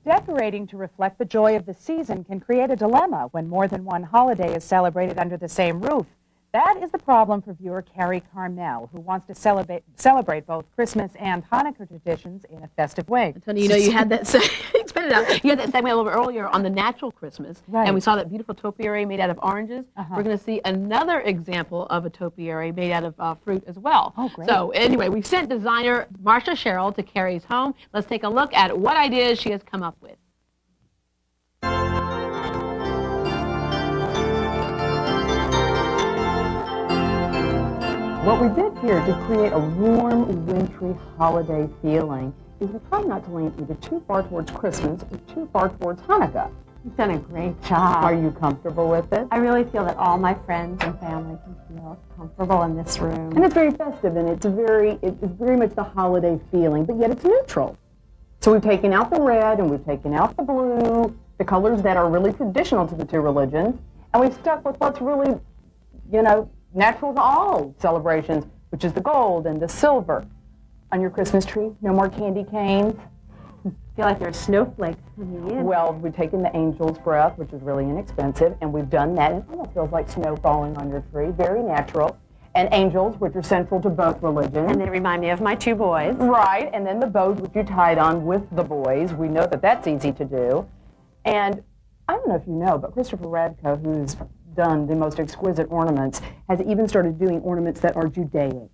Decorating to reflect the joy of the season can create a dilemma when more than one holiday is celebrated under the same roof. That is the problem for viewer Carrie Carmel, who wants to celebrate both Christmas and Hanukkah traditions in a festive way. Tony, you know, you had that expand it out. You had that segment a little bit earlier on the natural Christmas, right, and we saw that beautiful topiary made out of oranges. We're going to see another example of a topiary made out of fruit as well. Oh, great. So anyway, we sent designer Marcia Sherrill to Carrie's home. Let's take a look at what ideas she has come up with. What we did here to create a warm, wintry holiday feeling is we try not to lean either too far towards Christmas or too far towards Hanukkah. You've done a great job. Are you comfortable with it? I really feel that all my friends and family can feel comfortable in this room. And it's very festive, and it's very much the holiday feeling, but yet it's neutral. So we've taken out the red and we've taken out the blue, the colors that are really traditional to the two religions, and we've stuck with what's really, you know, natural to all celebrations, which is the gold and the silver. On your Christmas tree, no more candy canes. I feel like there are snowflakes coming in. Well, we've taken the angel's breath, which is really inexpensive, and we've done that. It almost feels like snow falling on your tree, very natural. And angels, which are central to both religions. And they remind me of my two boys. Right, and then the bows, which you tied on with the boys. We know that that's easy to do. And I don't know if you know, but Christopher Radko, who's done the most exquisite ornaments, has even started doing ornaments that are Judaic.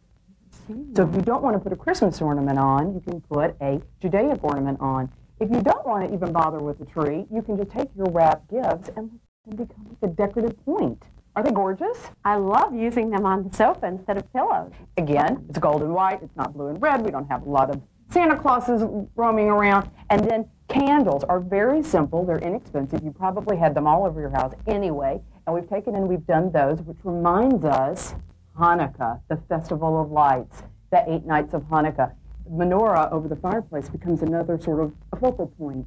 So if you don't want to put a Christmas ornament on, you can put a Judaic ornament on. If you don't want to even bother with the tree, you can just take your wrapped gifts and become like a decorative point. Are they gorgeous? I love using them on the sofa instead of pillows. Again, it's gold and white, it's not blue and red, we don't have a lot of Santa Clauses roaming around. And then candles are very simple, they're inexpensive, you probably had them all over your house anyway. And we've taken and we've done those, which reminds us Hanukkah, the Festival of Lights, the 8 nights of Hanukkah. The menorah over the fireplace becomes another sort of a focal point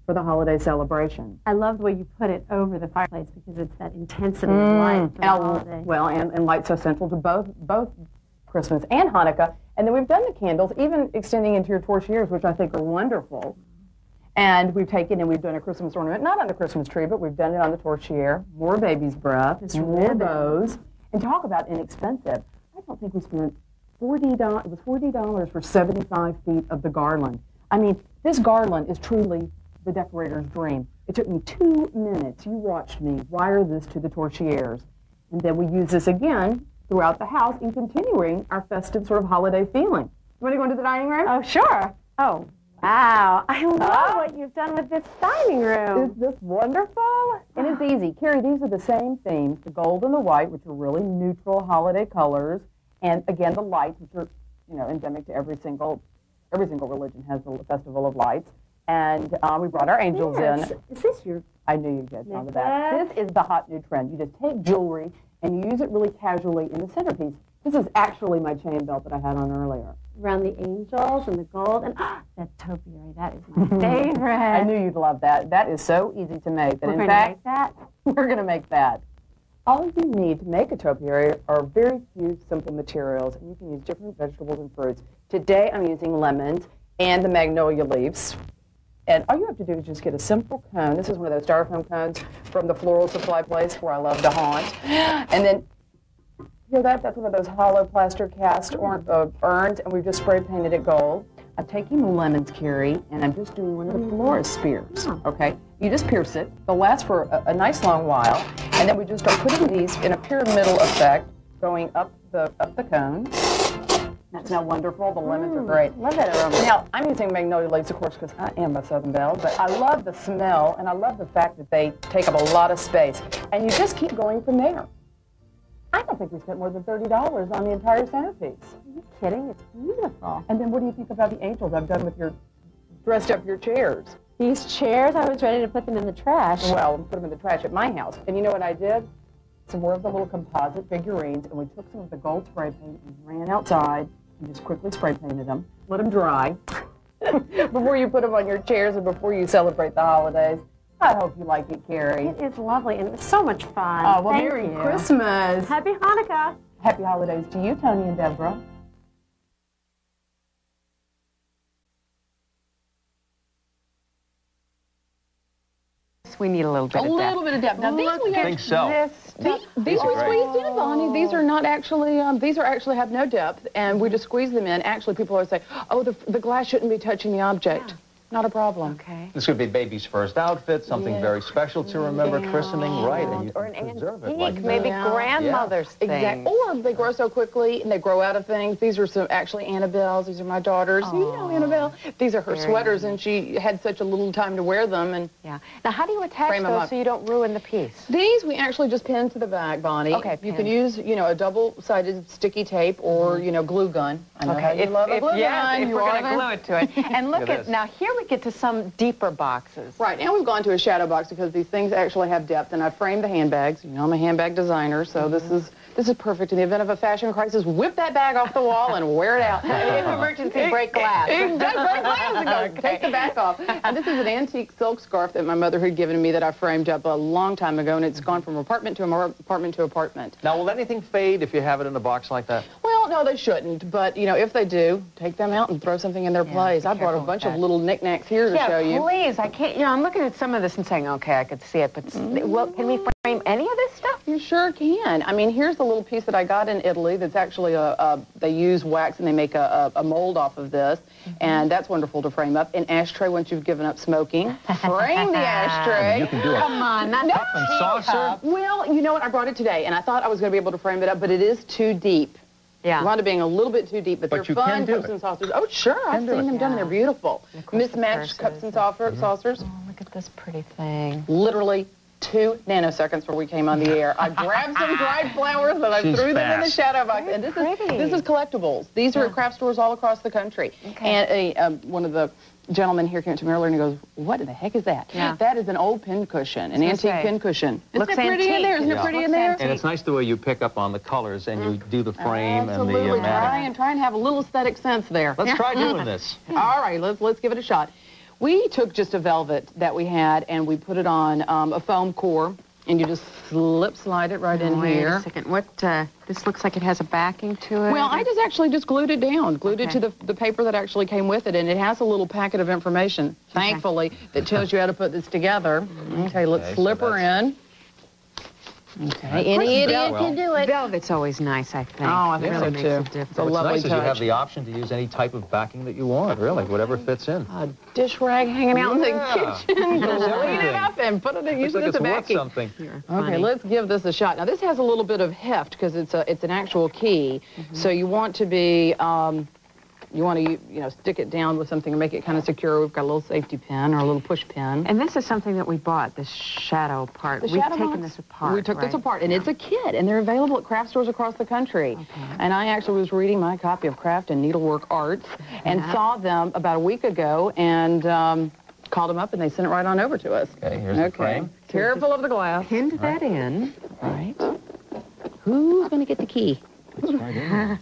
for the holiday celebration. I love the way you put it over the fireplace because it's that intensity of light for the holiday. Well, and light's so central to both Christmas and Hanukkah. And then we've done the candles, even extending into your torchieres, which I think are wonderful. And we've taken and we've done a Christmas ornament, not on the Christmas tree, but we've done it on the torchiere. More baby's breath, more bows. And talk about inexpensive. I don't think we spent $40. It was $40 for 75 feet of the garland. I mean, this garland is truly the decorator's dream. It took me 2 minutes. You watched me wire this to the torchieres. And then we use this again throughout the house in continuing our festive sort of holiday feeling. You want to go into the dining room? Oh, sure. Oh, wow. I love what you've done with this dining room. Is this wonderful? And it's easy. Carrie, these are the same themes, the gold and the white, which are really neutral holiday colors. And again, the lights, which are, you know, endemic to every single religion has the Festival of Lights. And we brought our angels in. Is this your... I knew you'd get on the back. This is the hot new trend. You just take jewelry and you use it really casually in the centerpiece. This is actually my chain belt that I had on earlier. Around the angels and the gold and that topiary, that is my favorite. I knew you'd love that. That is so easy to make. We're going to make that? We're going to make that. All you need to make a topiary are very few simple materials, and you can use different vegetables and fruits. Today I'm using lemons and the magnolia leaves. And all you have to do is just get a simple cone. This is one of those styrofoam cones from the floral supply place where I love to haunt. And then, you know that's one of those hollow plaster cast urns, and we've just spray painted it gold. I'm taking the lemons, Carrie, and I'm just doing one of the florist spears, okay? You just pierce it. They'll last for a nice long while. And then we just start putting these in a pyramidal effect, going up the cone. That's now wonderful. The lemons are great. Love that aroma. Now, I'm using magnolia leaves, of course, because I am a Southern Belle, but I love the smell, and I love the fact that they take up a lot of space. And you just keep going from there. I don't think we spent more than $30 on the entire centerpiece. Are you kidding? It's beautiful. And then what do you think about the angels I've done with your, dressed up your chairs? These chairs, I was ready to put them in the trash. Well, put them in the trash at my house. And you know what I did? Some more of the little composite figurines, and we took some of the gold spray paint and ran outside and just quickly spray painted them. Let them dry before you put them on your chairs and before you celebrate the holidays. I hope you like it, Carrie. It is lovely, and it was so much fun. Oh, well, Thank Merry you. Christmas. Happy Hanukkah. Happy holidays to you, Tony and Deborah. We need a little bit of depth. A little bit of depth. Now, these we I think so. These are squeezed in, Bonnie. These are not actually, these are actually have no depth, and we just squeeze them in. Actually, people always say, oh, the glass shouldn't be touching the object. Yeah. Not a problem. Okay. This could be baby's first outfit, something very special to remember, christening, right? And you or can an preserve it antique, like maybe that. grandmother's thing. Exactly. Or they grow so quickly and they grow out of things. These are some actually Annabelle's. These are my daughter's. You know Annabelle. These are her sweaters, and she had such a little time to wear them. And yeah. Now, how do you attach those so you don't ruin the piece? These we actually just pin to the back, Bonnie. Okay. You can use, you know, a double-sided sticky tape or, you know, glue gun. I know how you love a glue gun. If we're going to glue it to it. And look at now. Here we get to some deeper boxes. Right, now we've gone to a shadow box because these things actually have depth, and I framed the handbags. You know, I'm a handbag designer, so this is perfect. In the event of a fashion crisis, whip that bag off the wall and wear it out. If emergency, break glass. Break glass and go take the back off. And this is an antique silk scarf that my mother had given me that I framed up a long time ago, and it's gone from apartment to apartment to apartment. Now, will anything fade if you have it in a box like that? Well, no, they shouldn't. But, you know, if they do, take them out and throw something in their place. I brought a bunch of little knickknacks here to show you. Please. I can't, you know, I'm looking at some of this and saying, okay, I could see it, but well, can we frame any of this stuff? You sure can. I mean, here's the little piece that I got in Italy that's actually they use wax and they make a mold off of this, and that's wonderful to frame up. An ashtray once you've given up smoking. Frame the ashtray. You can do it. Come on, not Cup and saucer. Well, you know what? I brought it today, and I thought I was going to be able to frame it up, but it is too deep. Yeah. It wound up being a little bit too deep, but they're you fun can do cups it. and saucers. Oh, sure. I've seen them done. They're beautiful. Mismatched cups and saucers. Oh, look at this pretty thing. Literally 2 nanoseconds before we came on the air. I grabbed some dried flowers and I threw them in the shadow box. And this is collectibles. These are at craft stores all across the country. Okay. And one of the gentlemen here came up to me earlier and he goes, what in the heck is that? Yeah. That is an old pin cushion, an antique pin cushion. Isn't it pretty in there? Isn't it pretty in there? And it's nice the way you pick up on the colors and you do the frame and the matting. Try and have a little aesthetic sense there. Let's try doing this. All right, let's give it a shot. We took just a velvet that we had and we put it on a foam core, and you just slide it right in here. Wait a second. What, this looks like it has a backing to it? Well, I actually just glued it down, glued it to the paper that actually came with it, and it has a little packet of information, thankfully, that tells you how to put this together. Okay, let's slip her in. Okay, any idiot can do it. Velvet's always nice, I think. Oh, I think so too. It's a lovely nice touch. Is you have the option to use any type of backing that you want, really, whatever fits in. A dish rag hanging out in the kitchen. Clean it up and put it in. Use it as a backing. Something. Okay, let's give this a shot. Now, this has a little bit of heft because it's an actual key. So you want to be you want to, stick it down with something and make it kind of secure. We've got a little safety pin or a little push pin. And this is something that we bought, this shadow part. We've taken this apart. We took this apart, and it's a kit, and they're available at craft stores across the country. Okay. And I actually was reading my copy of Craft and Needlework Arts and saw them about a week ago and called them up, and they sent it right on over to us. Okay, here's the frame. Careful of the glass. Pinned that in. Right. Who's going to get the key? It's right in.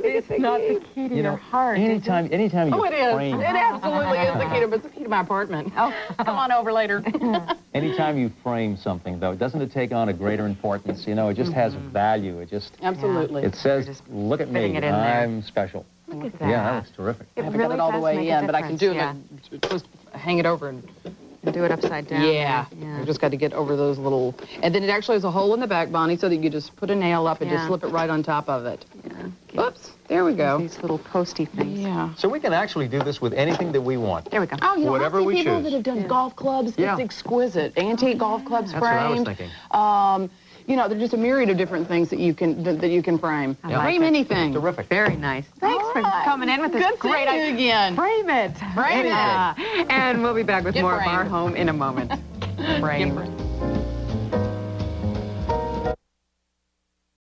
It's not the key to your heart. Anytime you it is. frame. It absolutely is the key to, it's the key to my apartment. Oh, come on over later. Anytime you frame something, though, doesn't it take on a greater importance? It just has value. It just absolutely. It says, look at me, I'm special. Look at that. Yeah, that looks terrific. I haven't got it all the way in, but I can do it. Just hang it over and do it upside down. Yeah. We've just got to get over those little... And then it actually has a hole in the back, Bonnie, so that you just put a nail up and just slip it right on top of it. Yeah. Oops. There we go. These little posty things. Yeah. So we can actually do this with anything that we want. There we go. Oh, whatever we people choose. that have done golf clubs. It's exquisite. Antique golf clubs framed. That's what I was thinking. There's just a myriad of different things that you can frame. Frame anything. Terrific. Very nice. Thanks for coming in with this great idea. Again. Frame it. Frame it. And we'll be back with more of Our Home in a moment. Frame.